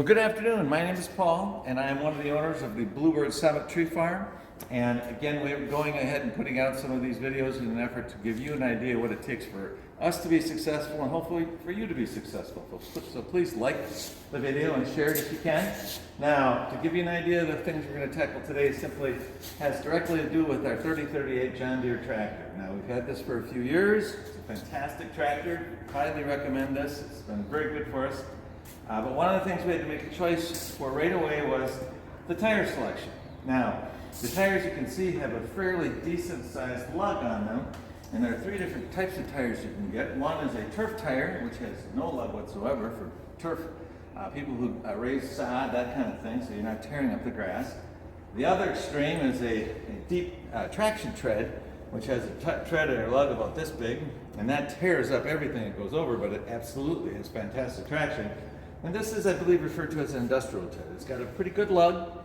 Well, good afternoon. My name is Paul, and I am one of the owners of the Bluebird Summit Tree Farm. And again, we're going ahead and putting out some of these videos in an effort to give you an idea what it takes for us to be successful and hopefully for you to be successful. So please like the video and share it if you can. Now, to give you an idea of the things we're going to tackle today simply has directly to do with our 3038 John Deere tractor. Now, we've had this for a few years. It's a fantastic tractor. Highly recommend this. It's been very good for us. But one of the things we had to make a choice for right away was the tire selection. Now, the tires you can see have a fairly decent sized lug on them, and there are three different types of tires you can get. One is a turf tire, which has no lug whatsoever for turf, people who raise sod, that kind of thing, so you're not tearing up the grass. The other extreme is a deep traction tread, which has a tread or a lug about this big, and that tears up everything it goes over, but it absolutely has fantastic traction. And this is, I believe, referred to as an industrial tread. It's got a pretty good lug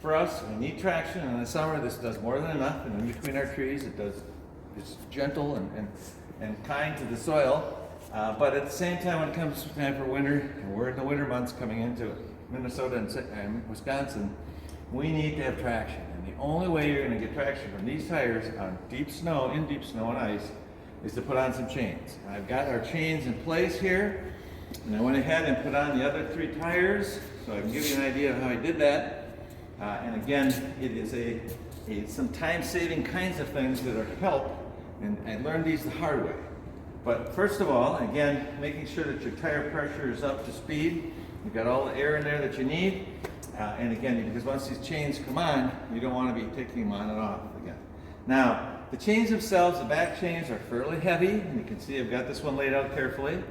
for us. We need traction, and in the summer this does more than enough, and in between our trees it's gentle and kind to the soil. But at the same time, when it comes time for winter, and we're in the winter months coming into Minnesota and Wisconsin, we need to have traction. And the only way you're going to get traction from these tires on deep snow and ice, is to put on some chains. And I've got our chains in place here. And I went ahead and put on the other three tires, so I can give you an idea of how I did that. And again, it is some time-saving kinds of things that are help, and I learned these the hard way. But first of all, again, making sure that your tire pressure is up to speed. You've got all the air in there that you need. And again, because once these chains come on, you don't want to be taking them on and off again. Now, the chains themselves, the back chains are fairly heavy, and you can see I've got this one laid out carefully.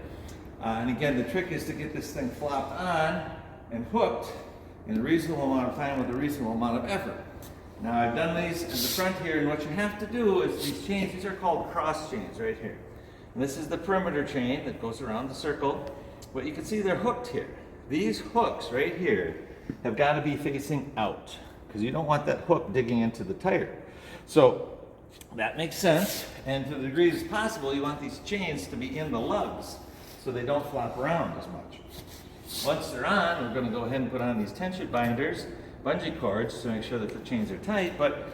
And again, the trick is to get this thing flopped on and hooked in a reasonable amount of time with a reasonable amount of effort. Now, I've done these in the front here, and what you have to do is these chains, these are called cross chains right here. And this is the perimeter chain that goes around the circle, but you can see they're hooked here. These hooks right here have got to be facing out, because you don't want that hook digging into the tire. So that makes sense, and to the degree as possible, you want these chains to be in the lugs, so they don't flop around as much. Once they're on, we're going to go ahead and put on these tension binders, bungee cords, to make sure that the chains are tight. But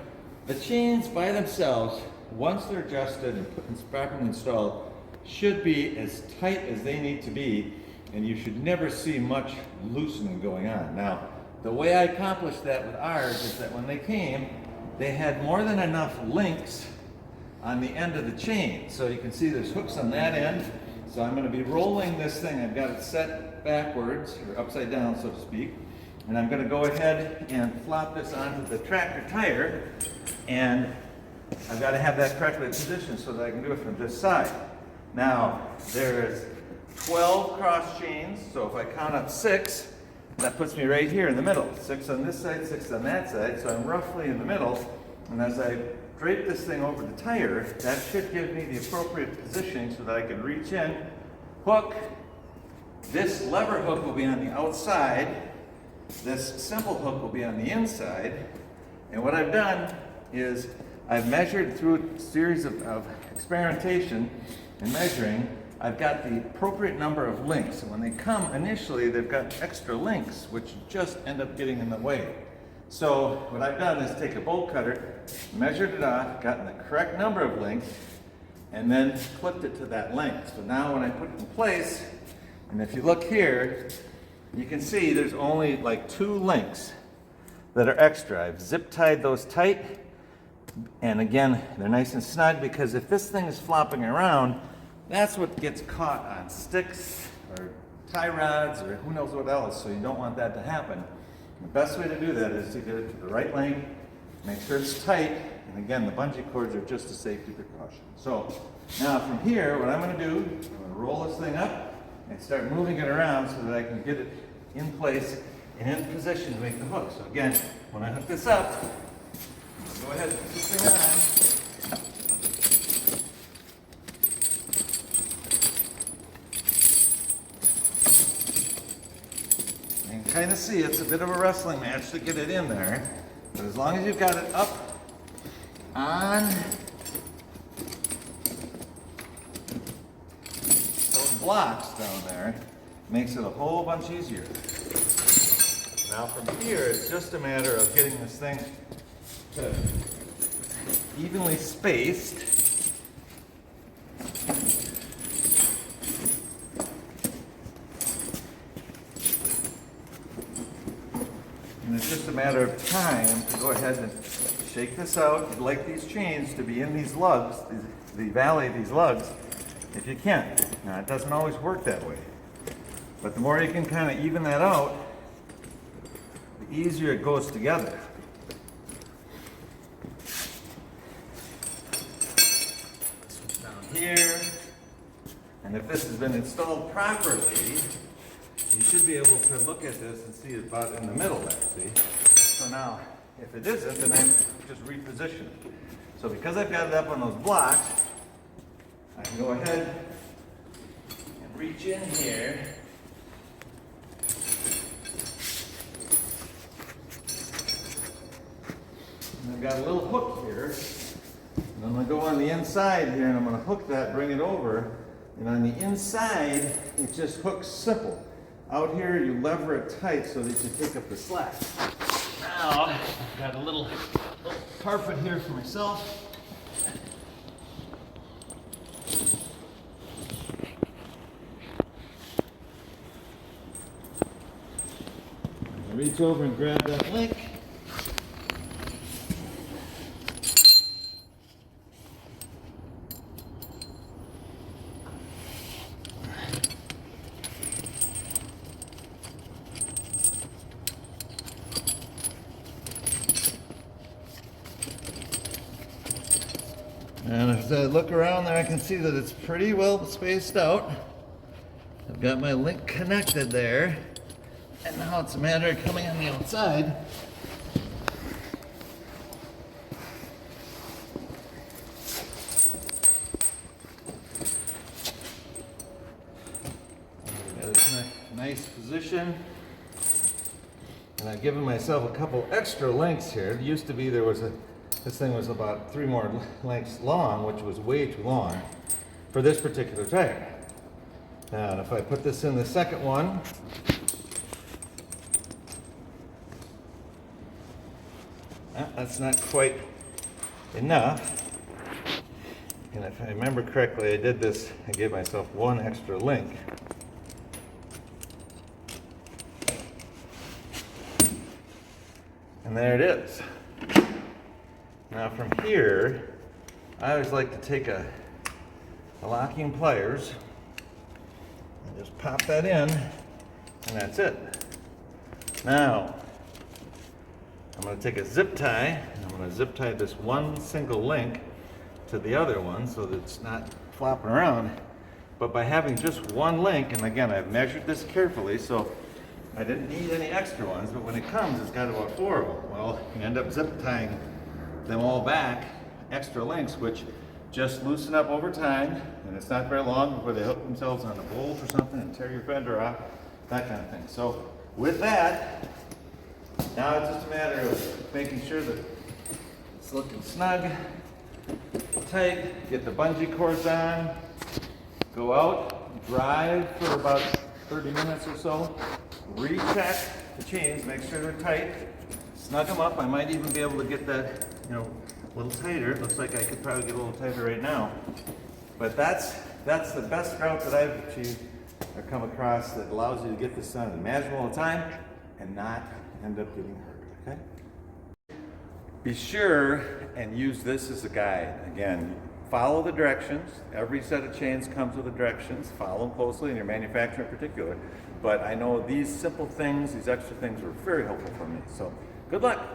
the chains by themselves, once they're adjusted and properly installed, should be as tight as they need to be, and you should never see much loosening going on. Now, the way I accomplished that with ours is that when they came, they had more than enough links on the end of the chain. So you can see there's hooks on that end. So I'm going to be rolling this thing. I've got it set backwards, or upside down, so to speak. And I'm going to go ahead and flop this onto the tractor tire. And I've got to have that correctly positioned so that I can do it from this side. Now, there's 12 cross chains. So if I count up 6, that puts me right here in the middle. 6 on this side, 6 on that side. So I'm roughly in the middle. And as I drape this thing over the tire, that should give me the appropriate positioning so that I can reach in, hook. This lever hook will be on the outside. This simple hook will be on the inside. And what I've done is I've measured through a series of experimentation and measuring. I've got the appropriate number of links. And when they come initially, they've got extra links, which just end up getting in the way. So what I've done is take a bolt cutter, measured it off, gotten the correct number of links, and then clipped it to that length. So now when I put it in place, and if you look here, you can see there's only like 2 links that are extra. I've zip tied those tight, and again, they're nice and snug, because if this thing is flopping around, that's what gets caught on sticks or tie rods or who knows what else, so you don't want that to happen. The best way to do that is to get it to the right length, make sure it's tight, and again, the bungee cords are just a safety precaution. So now from here, what I'm going to do, I'm going to roll this thing up and start moving it around so that I can get it in place and in position to make the hook. So again, when I hook this up, I'll go ahead and put this thing on. Kind of see it's a bit of a wrestling match to get it in there, but as long as you've got it up on those blocks down there, makes it a whole bunch easier. Now from here, it's just a matter of getting this thing to evenly spaced. And it's just a matter of time to go ahead and shake this out. You'd like these chains to be in these lugs, the valley of these lugs, if you can. Now, it doesn't always work that way. But the more you can kind of even that out, the easier it goes together. Down here. And if this has been installed properly, you should be able to look at this and see it about in the middle there, see? So now, if it isn't, then I just reposition it. So because I've got it up on those blocks, I can go ahead and reach in here. And I've got a little hook here. And I'm going to go on the inside here and I'm going to hook that, bring it over. And on the inside, it just hooks simple. Out here, you lever it tight so that you pick up the slack. Now, I've got a little carpet here for myself. Reach over and grab that link. And as I look around there, I can see that it's pretty well spaced out. I've got my link connected there. And now it's a matter of coming on the outside. Got a nice position. And I've given myself a couple extra lengths here. It used to be this thing was about 3 more lengths long, which was way too long for this particular tire. Now, and if I put this in the second one, that's not quite enough. And if I remember correctly, I did this, I gave myself 1 extra link. And there it is. Now from here, I always like to take a locking pliers and just pop that in, and that's it. Now, I'm going to take a zip tie, and I'm going to zip tie this one single link to the other one so that it's not flopping around. But by having just 1 link, and again, I've measured this carefully, so I didn't need any extra ones, but when it comes, it's got about 4 of them. Well, you end up zip tying them all back, extra links, which just loosen up over time, and it's not very long before they hook themselves on a bolt or something and tear your fender off, that kind of thing. So with that, now it's just a matter of making sure that it's looking snug, tight, get the bungee cords on, go out, drive for about 30 minutes or so, recheck the chains, make sure they're tight, snug them up. I might even be able to get that, a little tighter. It looks like I could probably get a little tighter right now. But that's the best route that I've achieved or come across that allows you to get this done in a manageable amount of time and not end up getting hurt, okay? Be sure and use this as a guide. Again, follow the directions. Every set of chains comes with the directions. Follow them closely, and your manufacturer in particular. But I know these simple things, these extra things were very helpful for me. So good luck.